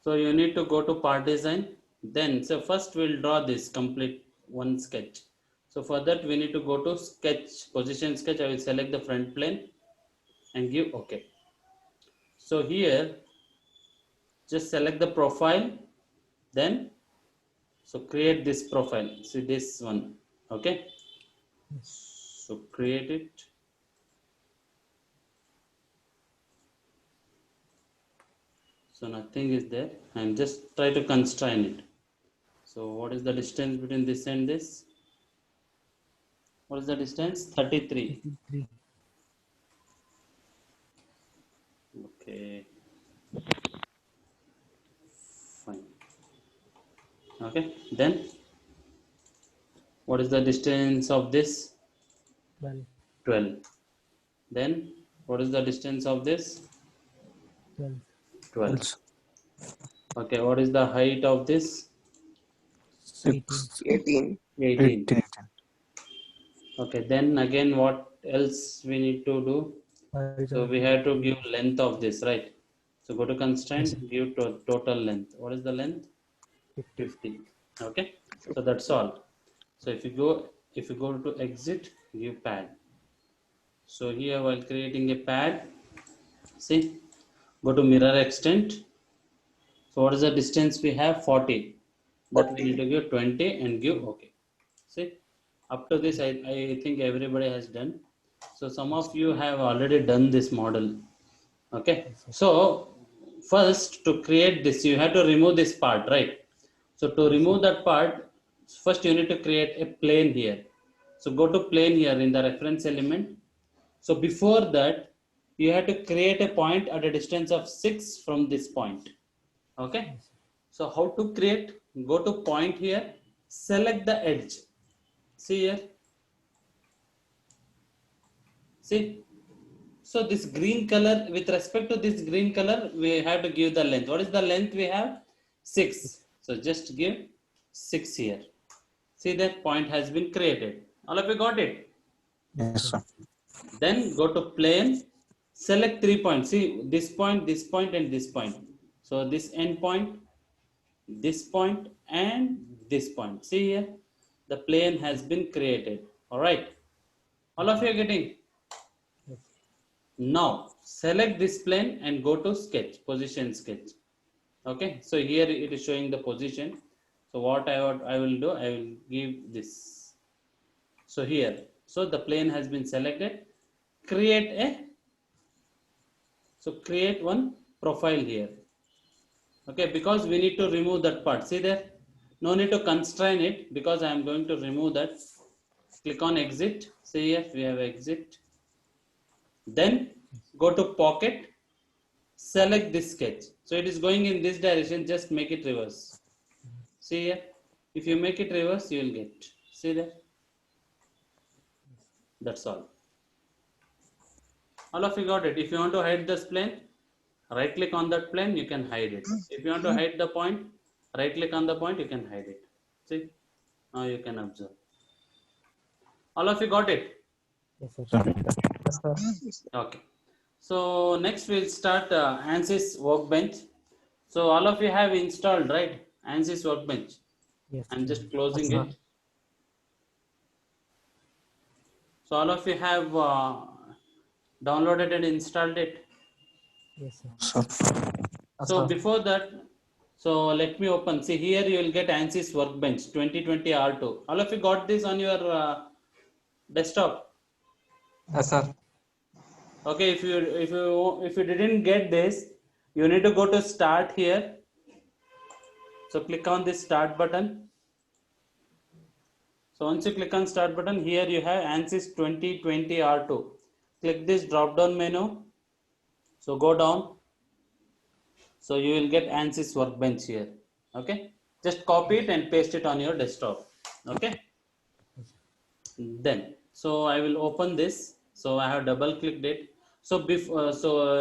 So you need to go to part design. Then, so first we'll draw this complete one sketch. So for that we need to go to sketch, position sketch. I will select the front plane and give OK. So here, just select the profile. Then, so create this profile. See this one. Okay. So create it. So nothing is there. I'm just try to constrain it. So what is the distance between this and this? What is the distance? 33. 33. Okay. Fine. Okay. Then what is the distance of this? 12. 12. Then what is the distance of this? 12. 12. Okay. What is the height of this? 18. 18. Okay. Then again, what else we need to do? So we have to give length of this, right? So go to constraint, give total length. What is the length? 50. Okay. So that's all. So if you go to exit, give pad. So here while creating a pad, see, go to mirror extent. So what is the distance we have? 40. But we need to give 20 and give OK. See, up to this I think everybody has done. So some of you have already done this model. Okay. So first to create this, you have to remove this part, right? So to remove that part, first you need to create a plane here. So go to plane here in the reference element. So before that, you have to create a point at a distance of 6 from this point. Okay. So how to create? Go to point here, select the edge. See here. See. So this green color, with respect to this green color, we have to give the length. What is the length we have? 6. So just give 6 here. See that point has been created. All of you got it? Yes, sir. Then go to plane, select 3 points. See this point, and this point. So this end point, this point, and this point. See here, the plane has been created. All right. All of you are getting? Now select this plane and go to sketch, position sketch. Okay. So here it is showing the position. So what I will do, I will give this. So here, so the plane has been selected. Create one profile here. Okay, because we need to remove that part. See there, no need to constrain it because I am going to remove that. Click on exit. See here, we have exit. Then go to pocket, select this sketch. So it is going in this direction, just make it reverse. See here, if you make it reverse, you will get. See there. That's all. All of you got it. If you want to hide this plane, right click on that plane, you can hide it. If you want to hide the point, right click on the point, you can hide it. See, now you can observe. All of you got it? Yes, sir. Yes, sir. Okay. So next we'll start ANSYS Workbench. So all of you have installed, right? ANSYS Workbench. Yes. I'm just closing Yes, it. So all of you have downloaded and installed it. Yes, sir. So before that, so let me open. See here, you will get ANSYS Workbench 2020 R2. All of you got this on your desktop. Yes, sir. Okay, if you didn't get this, you need to go to start here. So click on this start button. So once you click on start button, here you have ANSYS 2020 R2. Click this drop down menu. So go down. So you will get ANSYS Workbench here. Okay. Just copy it and paste it on your desktop. Okay. Then, so I will open this. So I have double clicked it. So before,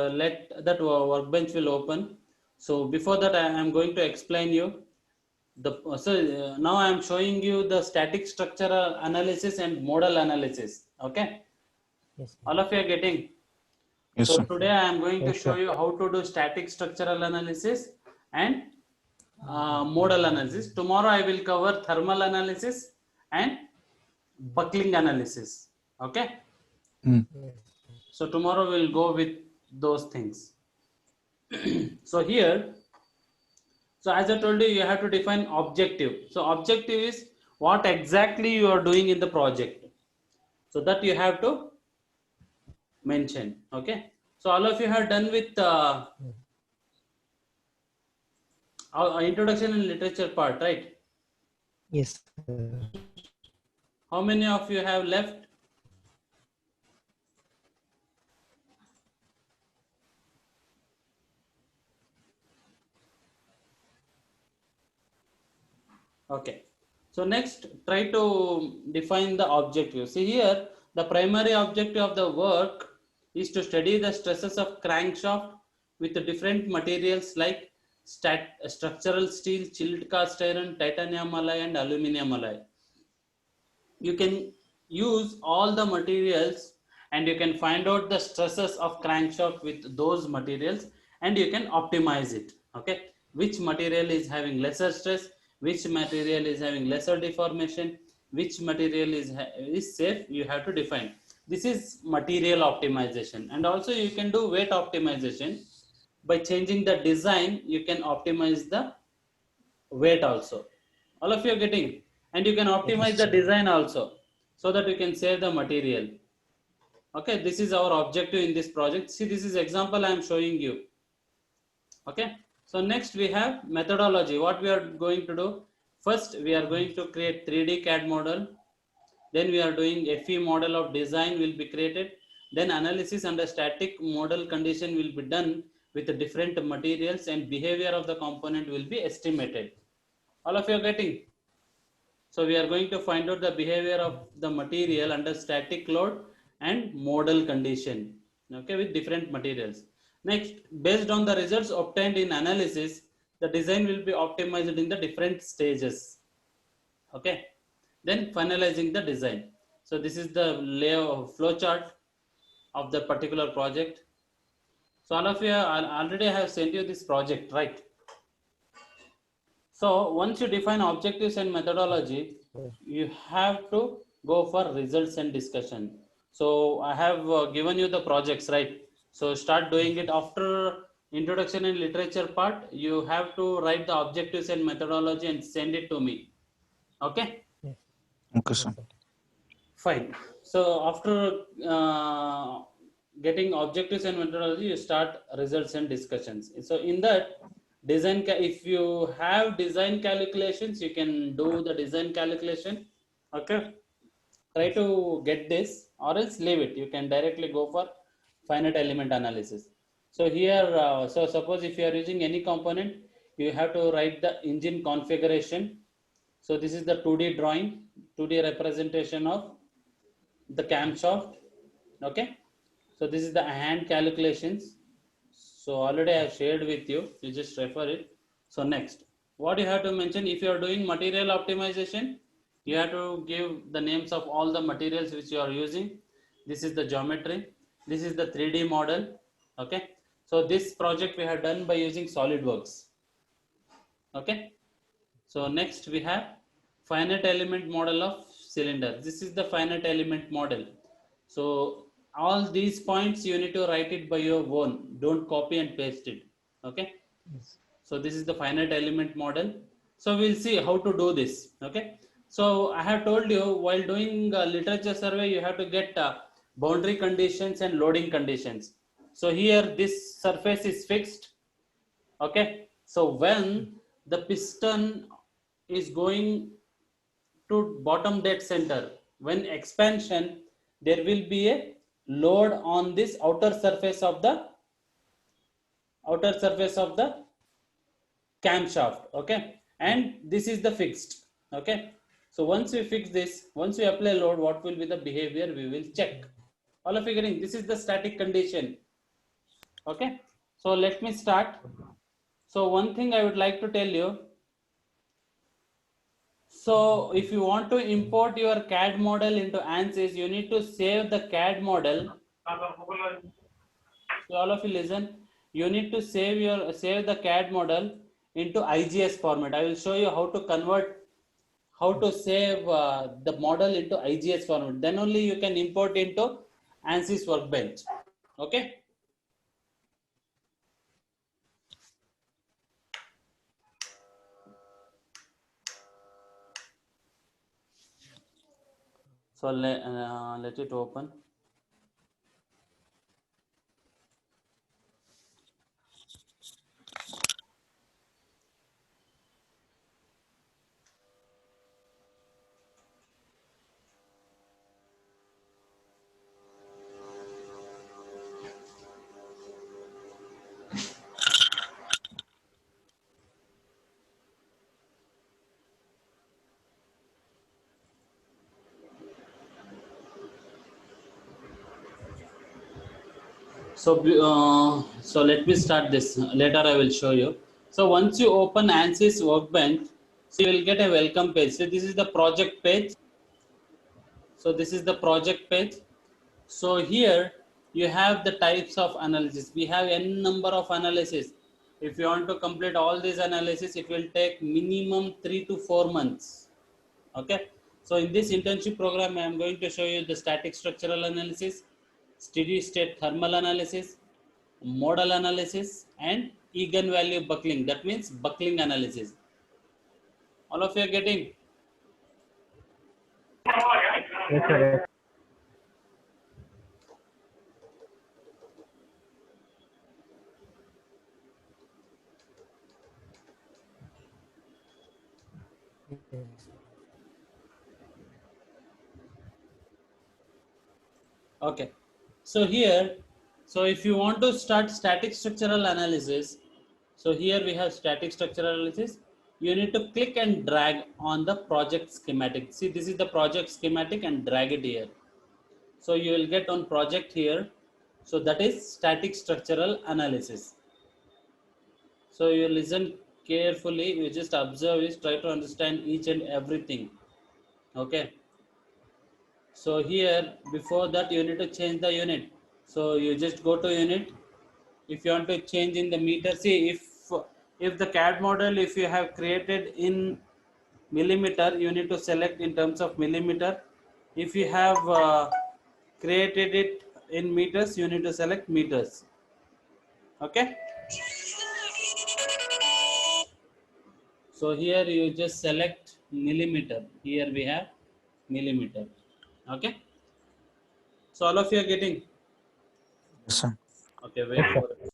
let that workbench will open. So before that, I am going to explain you the. Now I am showing you the static structure analysis and model analysis. Okay. Yes, sir. All of you are getting. Yes, So sir. today I am going to Yes, show sir. you how to do static structural analysis and modal analysis. Tomorrow I will cover thermal analysis and buckling analysis. Okay. Yes. So tomorrow we'll go with those things. So here, so as I told you, you have to define objective. So objective is what exactly you are doing in the project. So that you have to mention. Okay. So all of you have done with our introduction and literature part, right? Yes, sir. How many of you have left? Okay. So next, try to define the objective. See here, the primary objective of the work is to study the stresses of crankshaft with the different materials like structural steel, chilled cast iron, titanium alloy, and aluminum alloy. You can use all the materials and you can find out the stresses of crankshaft with those materials and you can optimize it. Okay, which material is having lesser stress, which material is having lesser deformation, which material is safe, you have to define. This is material optimization. And also you can do weight optimization. By changing the design you can optimize the weight also. All of you are getting, and you can optimize the design also so that you can save the material. Okay, this is our objective in this project. See, this is example I am showing you. Okay, so next we have methodology. What we are going to do, first we are going to create 3D CAD model, then we are doing FE model of design will be created, then analysis under static model condition will be done with the different materials and behavior of the component will be estimated. All of you are getting? So we are going to find out the behavior of the material under static load and modal condition, okay, with different materials. Next, based on the results obtained in analysis, the design will be optimized in the different stages. Okay, then finalizing the design. So this is the layout flow chart of the particular project. So all of you already have sent you this project, right? So once you define objectives and methodology, you have to go for results and discussion. So I have given you the projects, right? So start doing it after introduction and literature part. You have to write the objectives and methodology and send it to me. Okay? Yes. Okay, Yes, sir. sir. Fine. So after getting objectives and methodology, you start results and discussions. So in that design, if you have design calculations, you can do the design calculation. Okay. Try to get this or else leave it. You can directly go for finite element analysis. So here, so suppose if you are using any component, you have to write the engine configuration. So this is the 2D drawing, 2D representation of the camshaft. Okay, so this is the hand calculations. So already I have shared with you, you just refer it. So next, what you have to mention, if you are doing material optimization, you have to give the names of all the materials which you are using. This is the geometry, this is the 3D model. Okay, so this project we have done by using SolidWorks. Okay, so next we have finite element model of cylinder. This is the finite element model. So all these points you need to write it by your own. Don't copy and paste it. Okay. Yes. So this is the finite element model. So we'll see how to do this. Okay. So I have told you while doing literature survey, you have to get boundary conditions and loading conditions. So here this surface is fixed. Okay. So when the piston is going to bottom dead center, when expansion, there will be a load on this outer surface of the camshaft. Okay, and this is the fixed. Okay, so once we fix this, once we apply load, what will be the behavior, we will check. All of you getting? This is the static condition. Okay, so let me start. So one thing I would like to tell you, so if you want to import your CAD model into ANSYS, you need to save the CAD model. So all of you listen, you need to save the CAD model into IGS format. I will show you how to convert, how to save the model into IGS format. Then only you can import into ANSYS Workbench. Okay. So let it open. So let me start this. Later I will show you. So once you open ANSYS Workbench, so you will get a welcome page. So this is the project page. So this is the project page. So here you have the types of analysis. We have n number of analysis. If you want to complete all these analysis, it will take minimum 3 to 4 months. Okay. So in this internship program, I am going to show you the static structural analysis, steady state thermal analysis, modal analysis, and eigenvalue buckling. That means buckling analysis. All of you are getting? Yes, sir. Yes. Okay. So here, so if you want to start static structural analysis, so here we have static structural analysis. You need to click and drag on the project schematic. See, this is the project schematic and drag it here. So you will get on project here. So that is static structural analysis. So you listen carefully, you just observe it, try to understand each and everything. Okay. So here, before that, you need to change the unit. So you just go to unit. If you want to change in the meter, see if the CAD model, if you have created in millimeter, you need to select in terms of millimeter. If you have created it in meters, you need to select meters. Okay. So here you just select millimeter. Here we have millimeter. Okay. So all of you are getting. Yes, sir. Okay. Wait for it.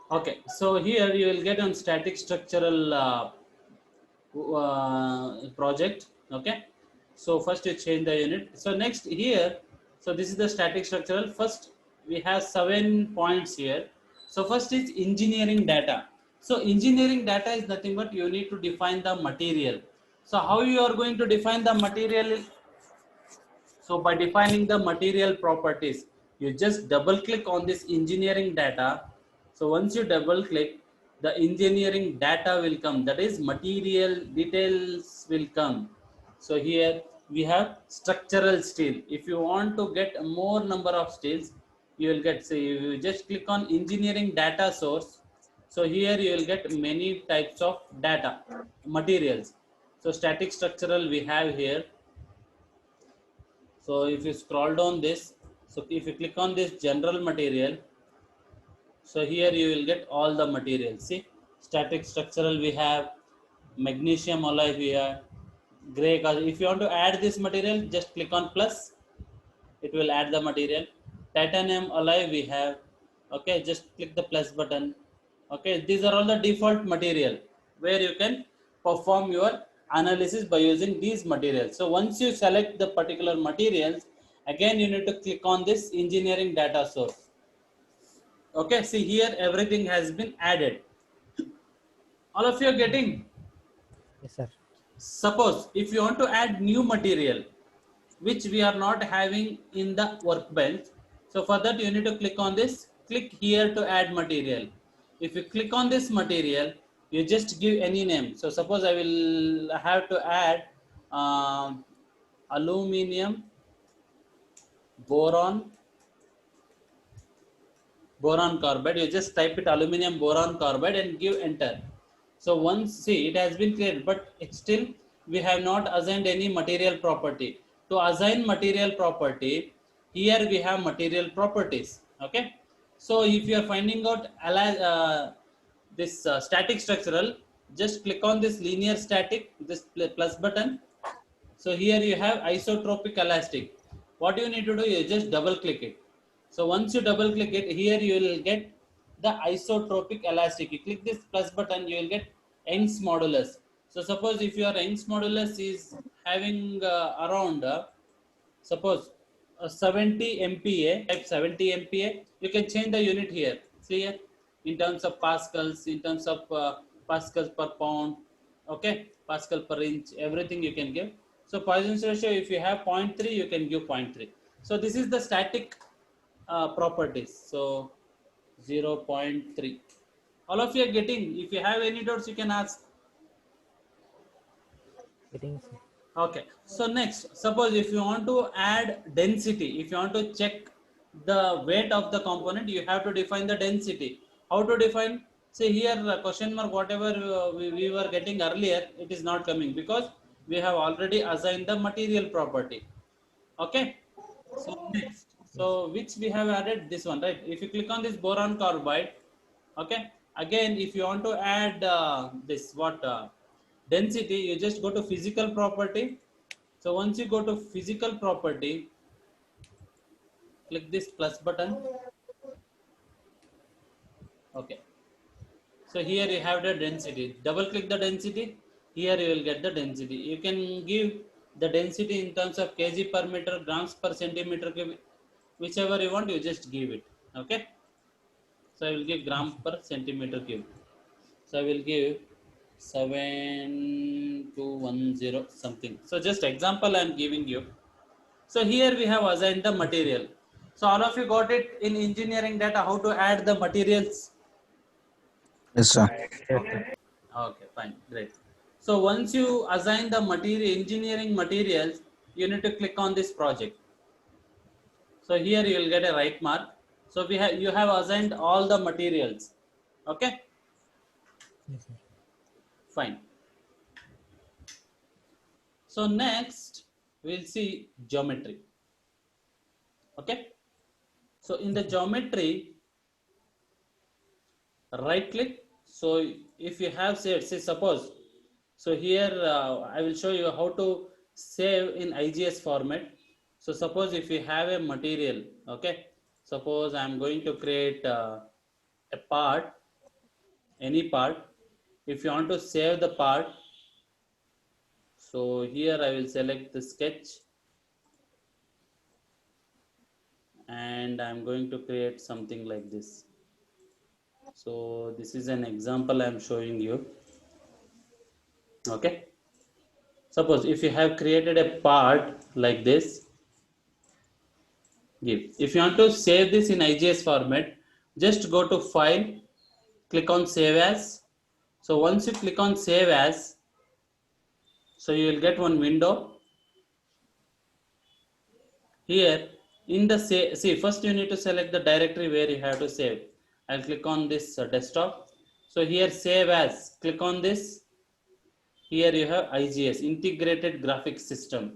Okay. So here you will get on static structural project. Okay. So first you change the unit. So next here, so this is the static structural. First we have 7 points here. So first is engineering data. So engineering data is nothing but you need to define the material. So how you are going to define the material? So by defining the material properties, you just double click on this engineering data. So once you double click, the engineering data will come. That is material details will come. So here we have structural steel. If you want to get more number of steels, you will get, so you just click on engineering data source. So here you will get many types of data, materials. So static structural we have here. So if you scroll down this, so if you click on this general material, so here you will get all the materials. See, static structural we have, magnesium alloy we have, gray color. If you want to add this material, just click on plus, it will add the material. Titanium alloy we have. Okay, just click the plus button. Okay, these are all the default material where you can perform your analysis by using these materials. So once you select the particular materials, again you need to click on this engineering data source. Okay, see here everything has been added. All of you are getting? Yes, sir. Suppose if you want to add new material, which we are not having in the workbench. So for that you need to click on this, click here to add material. If you click on this material, you just give any name. So suppose I will have to add aluminum boron carbide. You just type it aluminum boron carbide and give enter. So once, see, it has been created, but it's still we have not assigned any material property. To assign material property, here we have material properties. Okay, so if you are finding out this static structural, just click on this linear static, this plus button. So here you have isotropic elastic. What you need to do, you just double click it. So once you double click it, here you will get the isotropic elastic. You click this plus button, you will get Young's modulus. So suppose if your Young's modulus is having around suppose 70 MPa, type 70 MPa, you can change the unit here. See here, in terms of pascals, in terms of pascals per pound, okay, pascal per inch, everything you can give. So Poisson's ratio, if you have 0.3, you can give 0.3. So this is the static properties. So 0.3. All of you are getting. If you have any doubts, you can ask. Getting, sir. Okay, so next, suppose if you want to add density, if you want to check the weight of the component, you have to define the density. How to define? See here, question mark, whatever we were getting earlier, it is not coming because we have already assigned the material property. Okay, so next, Yes. so which we have added this one, right? If you click on this boron carbide, okay, again, if you want to add this what density, you just go to physical property. So once you go to physical property, click this plus button. Okay, so here you have the density. Double click the density. Here you will get the density. You can give the density in terms of kg per meter, grams per centimeter cube, whichever you want, you just give it. Okay, so I will give gram Yes, sir. per centimeter cube. So I will give 7210 something. So just example I am giving you. So here we have assigned the Yes, sir. material. So all of you got it in engineering data how to add the materials. Yes, sir. Yes, sir. Okay, fine, great. So once you assign the material engineering materials, you need to click on this project. So here you will get a right mark. So we have you have assigned all the materials. Okay, Yes, sir. fine. So next we'll see geometry. Okay. So in the Yes, sir. geometry, right click. So if you have saved, say suppose, so here I will show you how to save in IGS format. So suppose if you have a material, okay, suppose I am going to create a part, any part. If you want to save the part, so here I will select the sketch and I'm going to create something like this. So this is an example I'm showing you. Okay, suppose if you have created a part like this, give. If you want to save this in IGS format, just go to file, click on save as. So once you click on save as, so you will get one window. Here in the save, see, first you need to select the directory where you have to save. I'll click on this desktop. So here save as, click on this. Here you have IGS, integrated graphics system.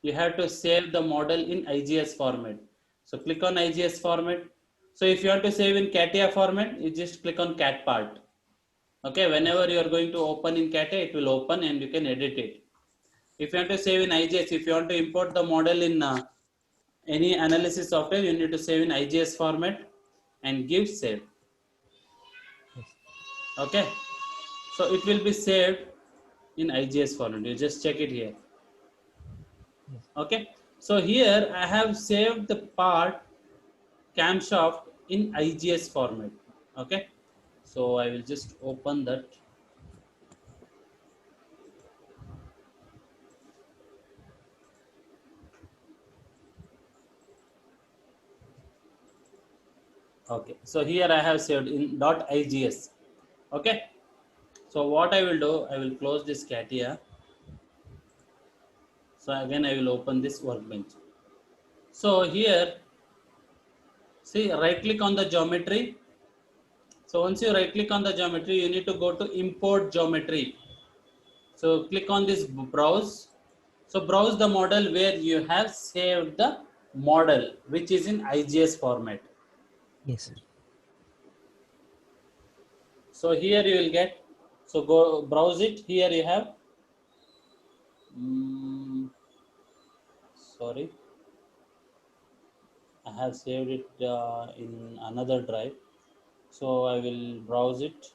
You have to save the model in IGS format. So click on IGS format. So if you want to save in CATIA format, you just click on cat part. Okay, Yes, whenever sir. you are going to open in CATIA, it will open and you can edit it. If you want to save in IGS, if you want to import the model in any analysis software, you need to save in IGS format and give save. Yes. Okay, so it will be saved in IGS format. You just check it here. Yes. Okay, so here I have saved the part camshaft in IGS format. Okay, so I will just open that. Okay, so here I have saved in .igs. Okay, so what I will do, I will close this CATIA. So again, I will open this workbench. So here, see, right click on the geometry. So once you right click on the geometry, you need to go to import geometry. So click on this browse. So browse the model where you have saved the model, which is in IGS format. Yes, sir. So here you will get, so go browse it. Here you have, sorry, I have saved it in another drive. So I will browse it.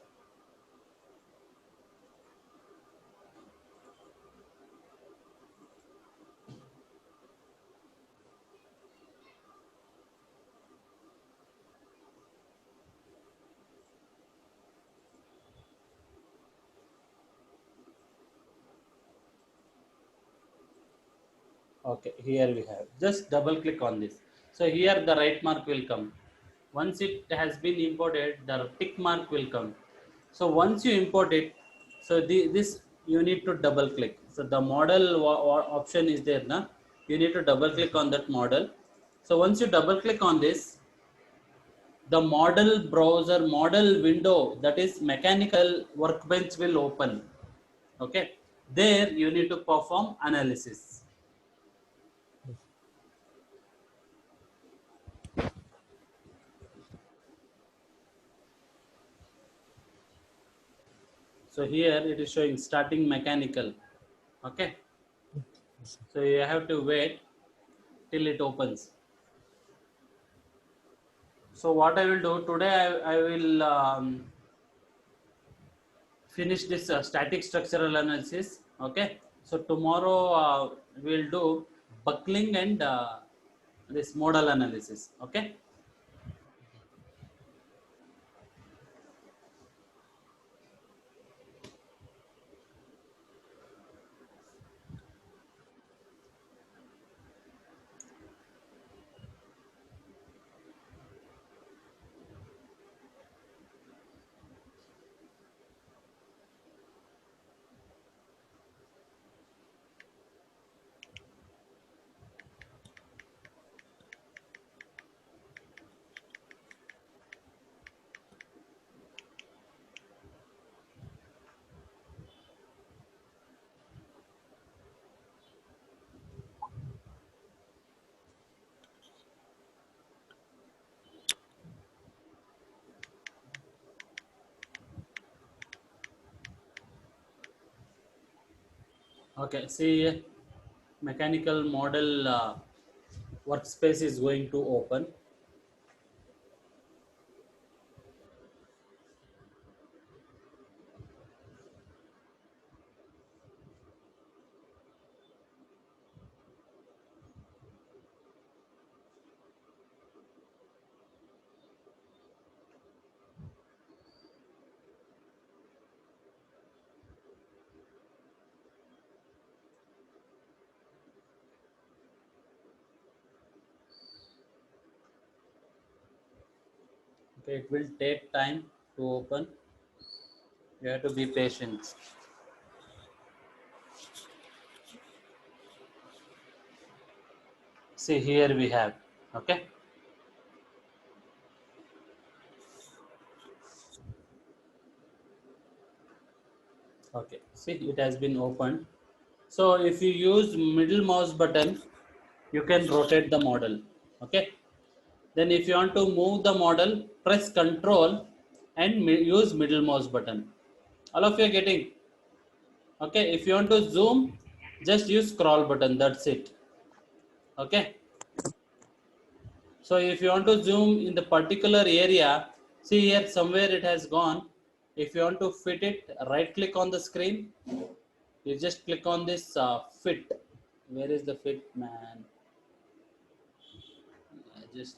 Okay, here we have. Just double click on this. So here the right mark will come. Once it has been imported, the tick mark will come. So once you import it, so this you need to double click. So the model option is there, na? You need to double Yes, click sir. on that model. So once you double click on this, the model browser model window, that is mechanical workbench, will open. Okay, there you need to perform analysis. Yes. So here it is showing starting mechanical. Okay, Yes, sir. so you have to wait till it opens. So what I will do today, I will finish this static structural analysis. Okay, so tomorrow we'll do buckling and this modal analysis. Okay. Okay, see, mechanical model workspace is going to open. Okay, it will take time to open. You have to be patient. See, here we have. Okay. Okay, see, it has been opened. So if you use middle mouse button, you can rotate the model. Okay. Then if you want to move the model, press Control and use middle mouse button. All of you are getting. Okay. If you want to zoom, just use scroll button. That's it. Okay. So if you want to zoom in the particular area, see here somewhere it has gone. If you want to fit it, right click on the screen. You just click on this fit. Where is the fit, man? Just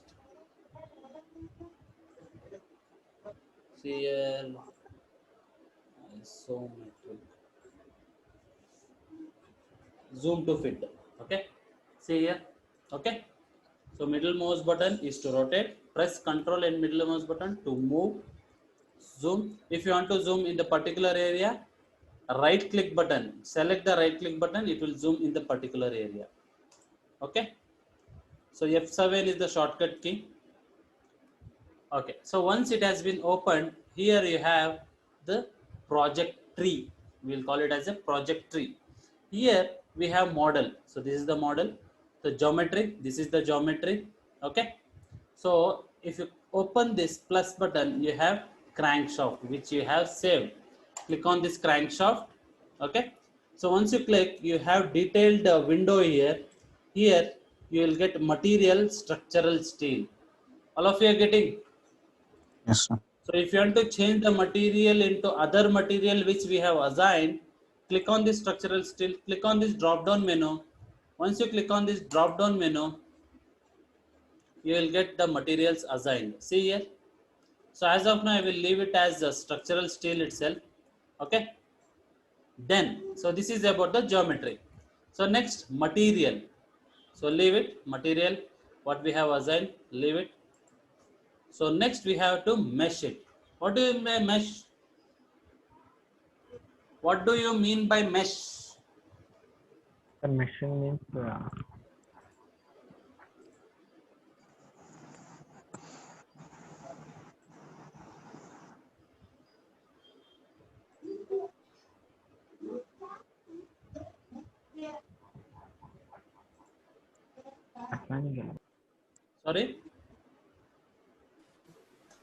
see here. Isometric. Zoom to fit. Okay. See here. Okay. So middle mouse button is to rotate. Press Control and middle mouse button to move. Zoom. If you want to zoom in the particular area, right click button. Select the right click button. It will zoom in the particular area. Okay. So F7 is the shortcut key. Okay. So once it has been opened, here you have the project tree. We'll call it as a project tree. Here we have model. So this is the model. The geometry. This is the geometry. Okay. So if you open this plus button, you have crankshaft, which you have saved. Click on this crankshaft. Okay. So once you click, you have detailed window here. Here you will get material structural steel. All of you are getting. Yes, sir. So if you want to change the material into other material which we have assigned, click on this structural steel. Click on this drop down menu. Once you click on this drop down menu, you will get the materials assigned. See here. So as of now, I will leave it as the structural steel itself. Okay. Then, so this is about the geometry. So next, material. So leave it, material, what we have assigned, leave it. So next we have to mesh it. What do you mean mesh? What do you mean by mesh? The meshing means assigning. Sorry?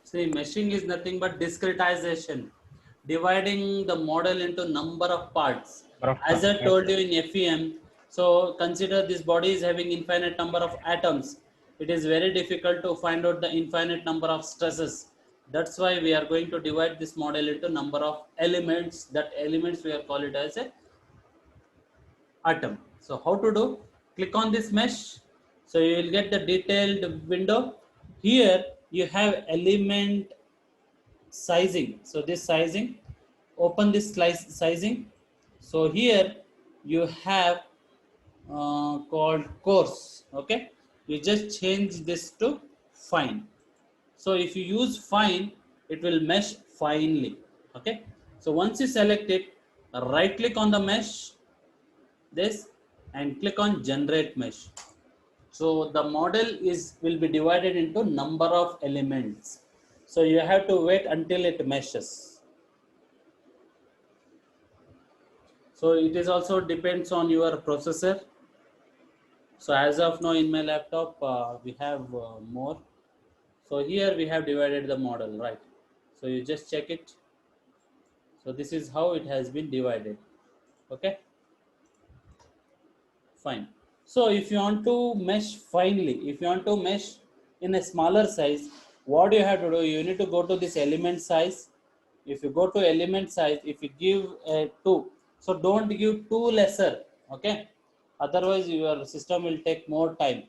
See, meshing is nothing but discretization, dividing the model into number of parts. As I told you in FEM, so consider this body is having infinite number of atoms. It is very difficult to find out the infinite number of stresses. That's why we are going to divide this model into number of elements. That elements we are call it as a atom. So how to do? Click on this mesh. So you will get the detailed window. Here you have element sizing. So this sizing, open this sizing. So here you have called coarse. Okay, you just change this to fine. So if you use fine, it will mesh finely. Okay, so once you select it, right click on the mesh, this, and click on generate mesh. So the model will be divided into number of elements. So you have to wait until it meshes. So it is also depends on your processor. So as of now in my laptop, we have more. So here we have divided the model, right? So you just check it. So this is how it has been divided. Okay. Fine. So if you want to mesh finely, if you want to mesh in a smaller size, what you have to do, you need to go to this element size. If you go to element size, if you give a 2, so don't give 2 lesser, okay? Otherwise your system will take more time.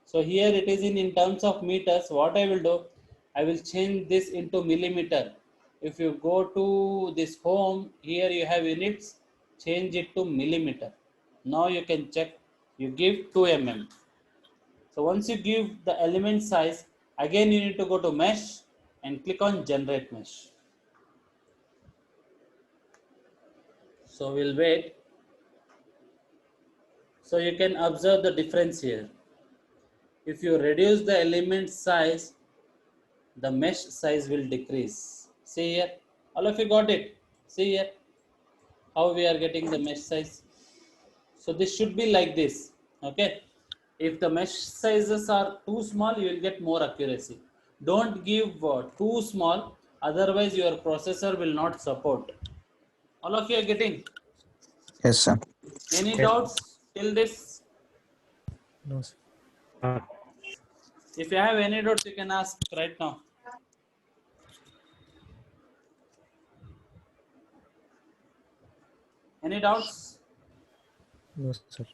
So here it is in terms of meters. What I will do, I will change this into millimeter. If you go to this home, here you have units, change it to millimeter. Now you can check, you give 2 mm. So once you give the element size, again you need to go to mesh and click on generate mesh. So we'll wait. So you can observe the difference here. If you reduce the element size, the mesh size will decrease. See here, all of you got it. See here, how we are getting the mesh size. So this should be like this, okay? If the mesh sizes are too small, you will get more accuracy. Don't give too small, otherwise your processor will not support. All of you are getting? Yes, sir. Any doubts till this? No, sir. If you have any doubts, you can ask right now. Any doubts? No, sir.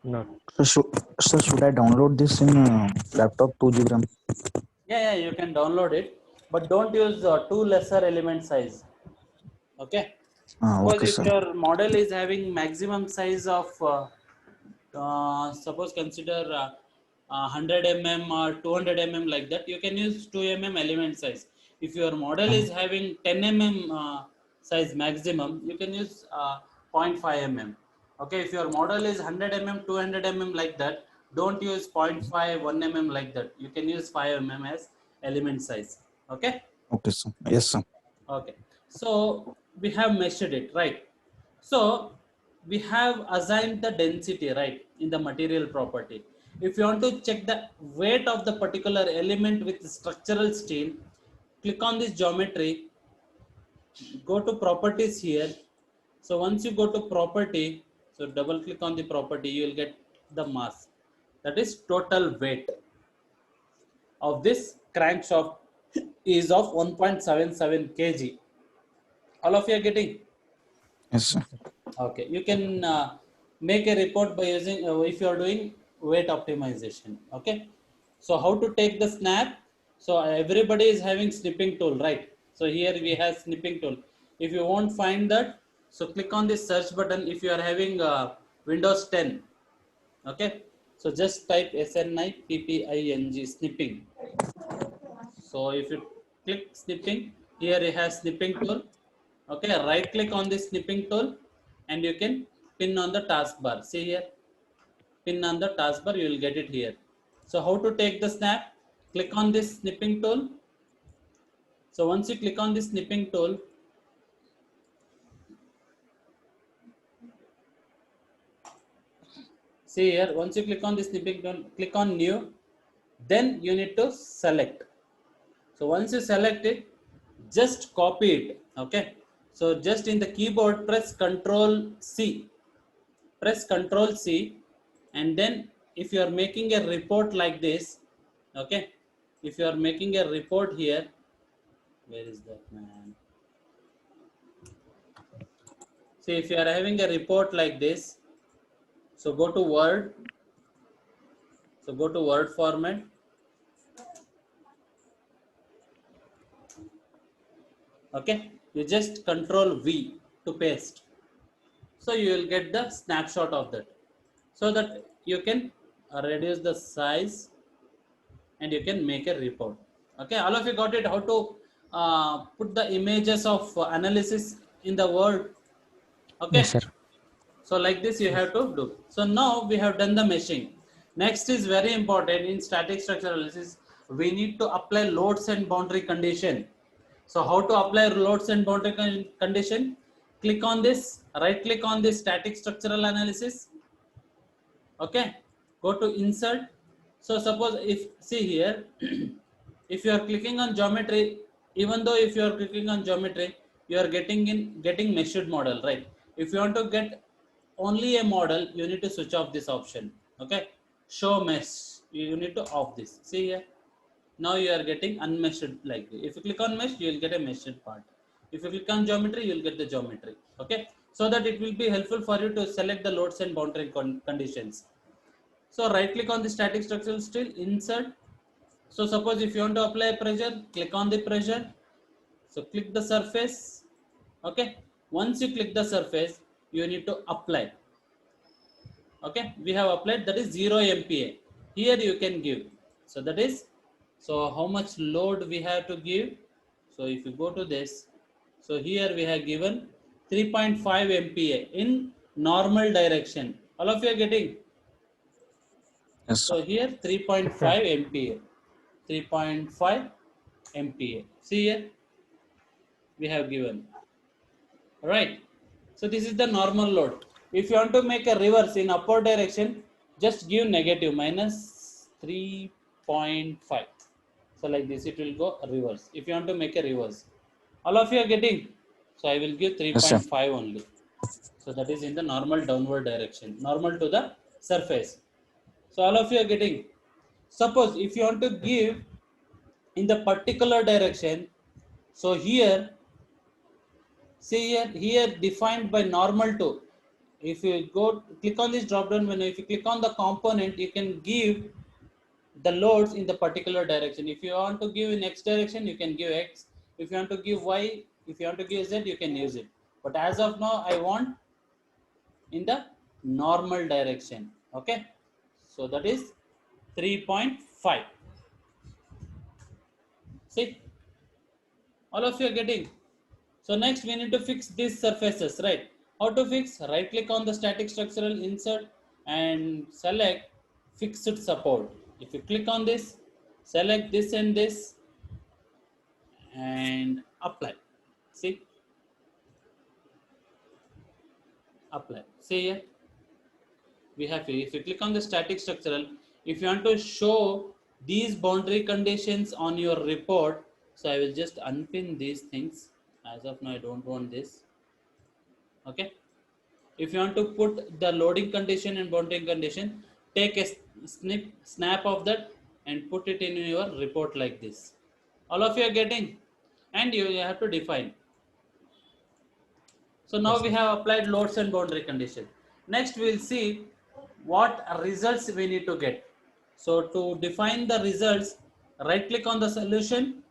No. So should I download this in laptop 2 GB RAM? Yeah, you can download it, but don't use too lesser element size. Okay? Because Okay, if sir. your model is having maximum size of Suppose consider 100 mm or 200 mm like that, you can use 2 mm element size. If your model is having 10 mm size maximum, you can use 0.5 mm. Okay, if your model is 100 mm 200 mm like that, don't use 0.5 1 mm like that, you can use 5 mm as element size. Okay. Okay, sir. Yes, sir. Okay, so we have measured it, right? So we have assigned the density, right, in the material property. If you want to check the weight of the particular element with structural steel, click on this geometry, go to properties here. So once you go to property, so double click on the property, you will get the mass. That is total weight of this crankshaft is of 1.77 kg. All of you are getting? Yes, sir. Okay, you can make a report by using if you are doing weight optimization. Okay, so how to take the snap? So everybody is having snipping tool, right? So here we have snipping tool. If you won't find that, so click on this search button. If you are having Windows 10, okay, so just type SNIPPING snipping. So if you click snipping, here it has snipping tool. Okay, right click on the snipping tool and you can pin on the taskbar. See here, pin on the taskbar, you will get it here. So how to take the snap? Click on this snipping tool. So once you click on this snipping tool, see here, once you click on this snipping tool, click on new, then you need to select. So once you select it, just copy it. Okay, so just in the keyboard press Ctrl C, press Ctrl C, and then if you are making a report like this, okay, if you are making a report here, where is that man? See, if you are having a report like this, so go to Word, so go to Word format, okay, you just Control V to paste. So you will get the snapshot of that, so that you can reduce the size and you can make a report. Okay, all of you got it, how to put the images of analysis in the Word. Yes, Okay, sir. so like this you have to do. So now we have done the meshing. Next is very important in static structural analysis, we need to apply loads and boundary condition. So how to apply loads and boundary condition? Click on this, right click on this static structural analysis. Okay, go to insert. So suppose if, see here, if you are clicking on geometry, even though if you are clicking on geometry, you are getting measured model, right? If you want to get only a model, you need to switch off this option. Okay, show mesh, you need to off this. See here, now you are getting unmeasured like this. If you click on mesh, you will get a measured part. If you click on geometry, you will get the geometry. Okay, so that it will be helpful for you to select the loads and boundary conditions. So right click on the static structural steel, insert. So suppose if you want to apply pressure, click on the pressure. So click the surface. Okay, once you click the surface, you need to apply. Okay, we have applied, that is 0 MPa. Here you can give. So that is, so how much load we have to give? So if you go to this, so here we have given 3.5 MPa in normal direction. All of you are getting? Yes, sir. So here 3.5 MPa, 3.5 MPa. See here, we have given. Right. So this is the normal load. If you want to make a reverse in upward direction, just give negative minus 3.5. So like this, it will go reverse. If you want to make a reverse, all of you are getting. So I will give Yes, sir. 3.5 only. So that is in the normal downward direction, normal to the surface. So all of you are getting. Suppose if you want to give in the particular direction, so here, see here defined by normal to. If you go click on this drop down menu, if you click on the component, you can give the loads in the particular direction. If you want to give in X direction, you can give X. If you want to give Y, if you want to give Z, you can use it. But as of now, I want in the normal direction. Okay, so that is 3.5. See, all of you are getting. So next we need to fix these surfaces, right? How to fix? Right click on the static structural, insert and select fixed support. If you click on this, select this and this and apply. See, apply. See here, we have here. If you click on the static structural, if you want to show these boundary conditions on your report, so I will just unpin these things. As of now, I don't want this. Okay. If you want to put the loading condition and bounding condition, take a snap of that and put it in your report like this. All of you are getting, and you have to define. So now Yes, we sir. have applied loads and boundary condition. Next we will see what results we need to get. So to define the results, right click on the solution,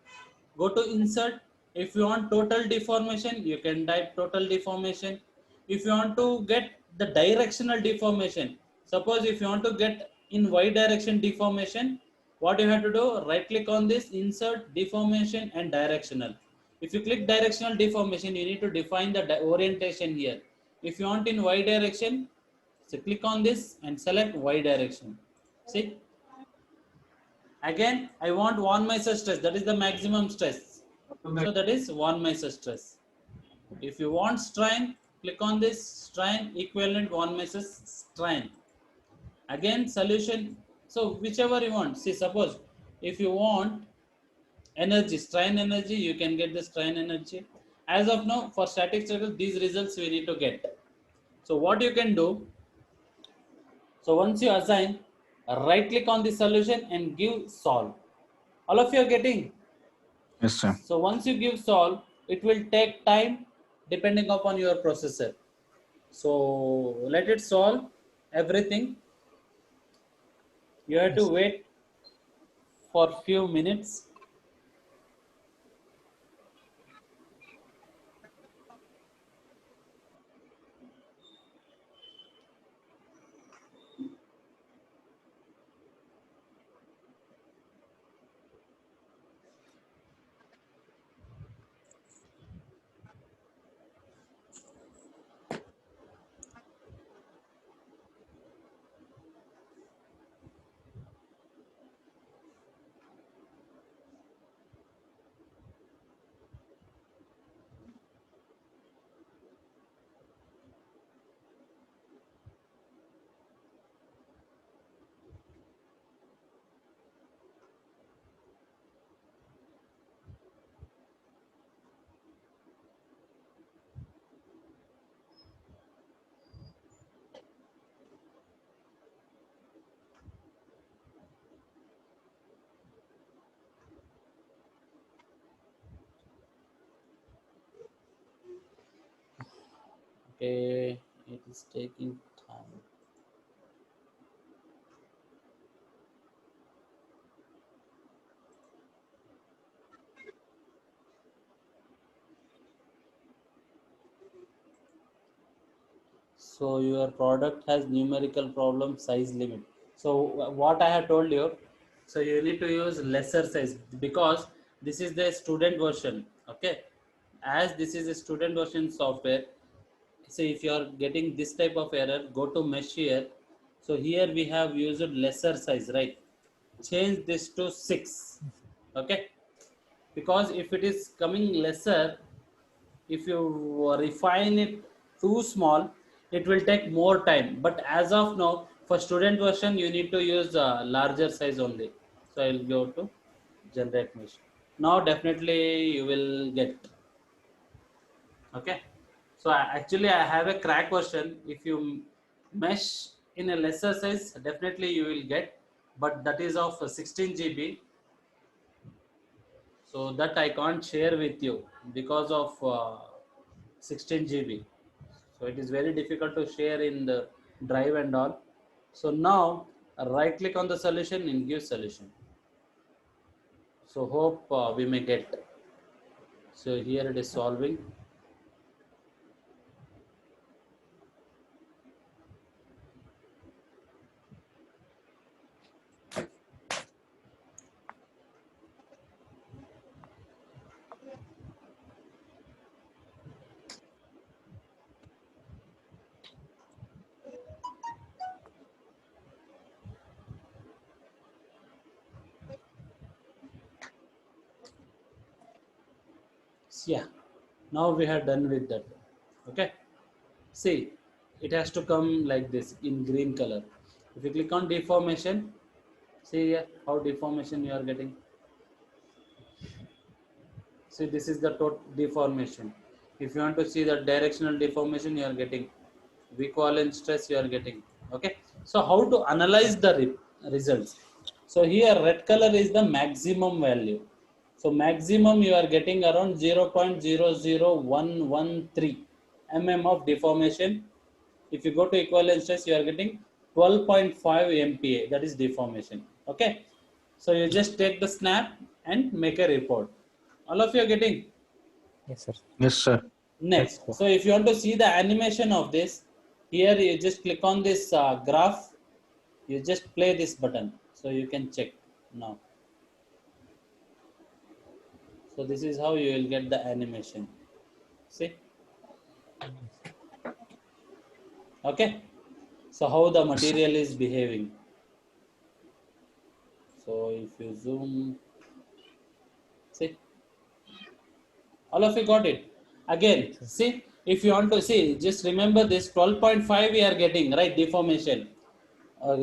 go to insert. If you want total deformation, you can type total deformation. If you want to get the directional deformation, suppose if you want to get in y direction deformation, what you have to do, right click on this, insert deformation and directional. If you click directional deformation, you need to define the orientation here. If you want in y direction, so click on this and select y direction. See, again I want 1 meter stress, that is the maximum stress. So that is 1 meter stress. If you want strain, click on this, strain equivalent 1 meter strain. Again solution, so whichever you want. See, suppose if you want energy, strain energy, you can get the strain energy. As of now, for static structure, these results we need to get. So what you can do, so once you assign, right click on the solution and give solve. All of you are getting. Yes, sir. So once you give solve, it will take time depending upon your processor. So let it solve everything. You have to Yes. wait for few minutes. Okay, it is taking time. So your product has numerical problem size limit. So what I have told you, so you need to use lesser size because this is the student version. Okay, as this is a student version software, so if you are getting this type of error, go to mesh here. So here we have used lesser size, right? Change this to 6. Okay, because if it is coming lesser, if you refine it too small, it will take more time. But as of now, for student version, you need to use larger size only. So I'll go to generate mesh. Now definitely you will get. Okay, so actually I have a crack version. If you mesh in a lesser size, definitely you will get, but that is of 16 GB. So that I can't share with you because of 16 GB. So it is very difficult to share in the drive and all. So now right click on the solution and give solution. So hope we may get. So here it is solving. Yeah, now we are done with that. Okay, see, it has to come like this in green color. If you click on deformation, see here how deformation you are getting. See, this is the total deformation. If you want to see the directional deformation, you are getting weak Wallen stress, you are getting. Okay, so how to analyze the results? So here red color is the maximum value. So maximum you are getting around 0.00113 mm of deformation. If you go to equivalent stress, you are getting 12.5 MPa, that is deformation. Okay, so you just take the snap and make a report. All of you are getting? Yes, sir. Yes, sir. Next, so if you want to see the animation of this, here you just click on this graph, you just play this button, so you can check now. So this is how you will get the animation. See? Okay. So how the material is behaving. So if you zoom, see? All of you got it? Again, see? If you want to see, just remember this 12.5 we are getting, right? Deformation.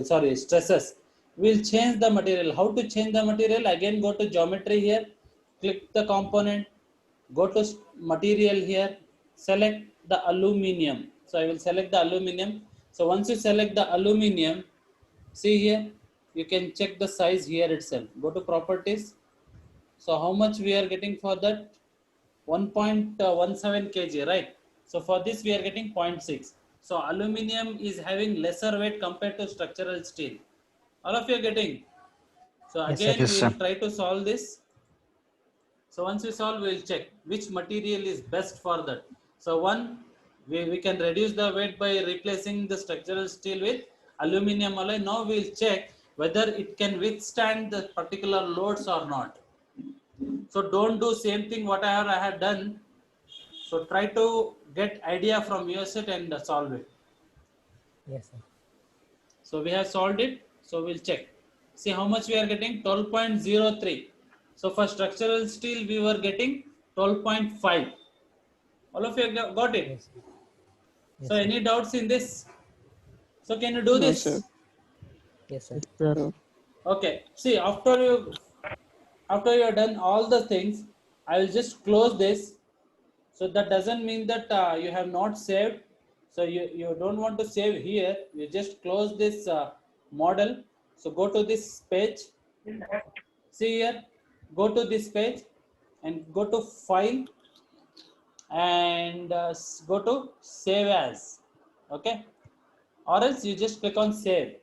Sorry, stresses. We'll change the material. How to change the material? Again, go to geometry here, click the component, go to material here, select the aluminum. So I will select the aluminum. So once you select the aluminum, see here, you can check the size here itself. Go to properties. So how much we are getting for that? 1.17 kg, right? So for this we are getting zero point 0.6. So aluminum is having lesser weight compared to structural steel. All of you are getting. So Yes, sir. again Yes, we sir. will try to solve this. So once we solve, we will check which material is best for that. So one, we can reduce the weight by replacing the structural steel with aluminum alloy. Now we will check whether it can withstand the particular loads or not. So don't do same thing whatever I have done. So try to get idea from your set and solve it. Yes, sir. So we have solved it. So we'll check. See how much we are getting? 12.03. So for structural steel, we were getting 12.5. All of you got it. Yes, sir. So Yes, sir. any doubts in this? So can you do No, sir. this? Yes, sir. Sir. Okay. See, after you have done all the things, I will just close this. So that doesn't mean that you have not saved. So you don't want to save here. You just close this model. So go to this page. See here. Go to this page and go to file and go to save as. Okay. Or else you just click on save.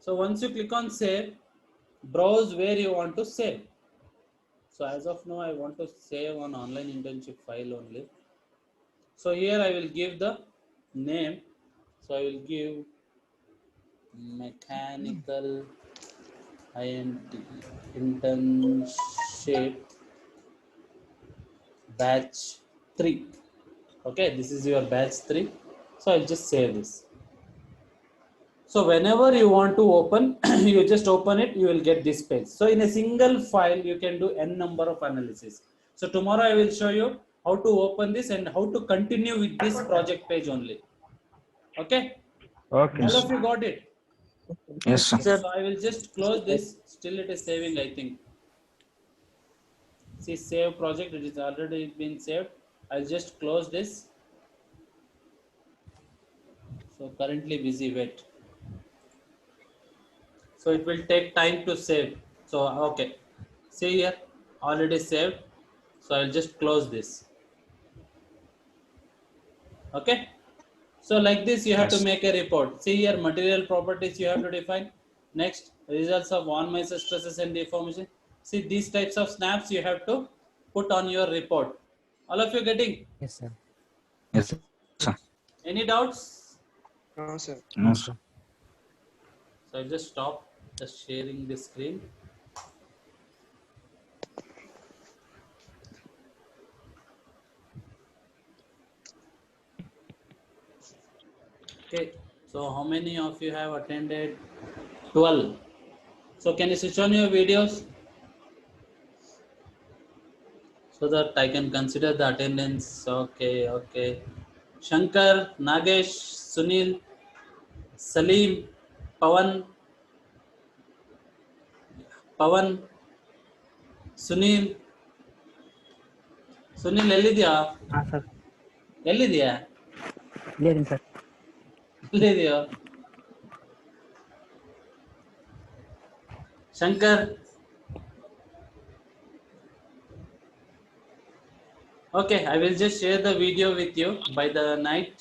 So once you click on save, browse where you want to save. So as of now, I want to save on online internship file only. So here I will give the name. So I will give mechanical INT internship batch 3. Okay, this is your batch 3. So I'll just save this. So whenever you want to open, you just open it, you will get this page. So in a single file, you can do n number of analysis. So tomorrow I will show you how to open this and how to continue with this project page only. Okay? Okay. All Yes. of you got it? Yes, sir. Sir. So I will just close this. Still it is saving, I think. See, save project, it is already been saved. I'll just close this. So currently busy, wait. So it will take time to save. So okay, see here, already saved. So I'll just close this. Okay. So like this, you have to Yes. make a report. See here, material properties you have to define. Next, results of von Mises stresses and deformation. See these types of snaps you have to put on your report. All of you getting? Yes, sir. Yes, sir. Any doubts? No, sir. No, sir. So I'll just stop just sharing the screen. Okay. So how many of you have attended? 12. So can you switch on your videos so that I can consider the attendance? Okay, okay. Shankar, Nagesh, Sunil, Salim, Pawan, Pawan, Sunil, Sunil ಎಲ್ಲಿದ್ಯಾ? ಹಾಂ sir ಎಲ್ಲಿದ್ಯಾ? ಇಲ್ಲೇ ಇದೀನಿ sir. ಎಲ್ಲಿದ್ಯೋ? Shankar. Okay, I will just share the video with you by the night.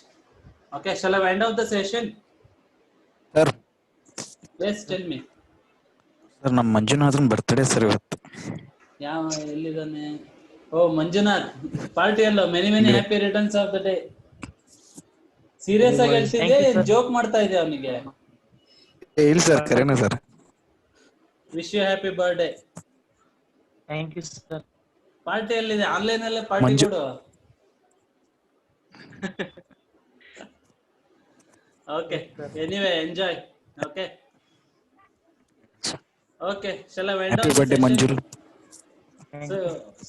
Okay, shall I wind up the session? Sir Yes, tell me. Sir ನಮ್ಮ ಮಂಜುನಾಥನ್ birthday sir ಇವತ್ತು. ಯಾವ ಎಲ್ಲಿದ್ದಾನೆ? ಓ ಮಂಜುನಾಥ್, ಪಾರ್ಟಿ ಅಲ್ಲ. Many many happy returns of the day. Serious ಆಗಿ ಹೇಳ್ತಿದ್ಯಾ, joke ಮಾಡ್ತಾ ಇದೆಯಾ ಅವನಿಗೆ? ಇಲ್ಲ ಸರ್, ಕರೆನ sir. Wish you happy birthday. Thank you sir. Party ಎಲ್ಲಿದೆ? ಆನ್ಲೈನ್ ಅಲ್ಲೇ ಪಾರ್ಟಿ ಕೊಡು. Okay, anyway, enjoy. Okay. Okay, shall I wind up Happy the birthday, session? Manjul.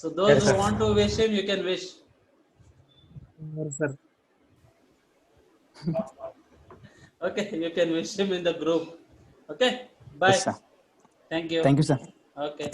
So those who want to wish him, you can wish. sir. Okay, you can wish him in the group. Okay, bye. Yes, sir. Thank you. Thank you, sir. Okay.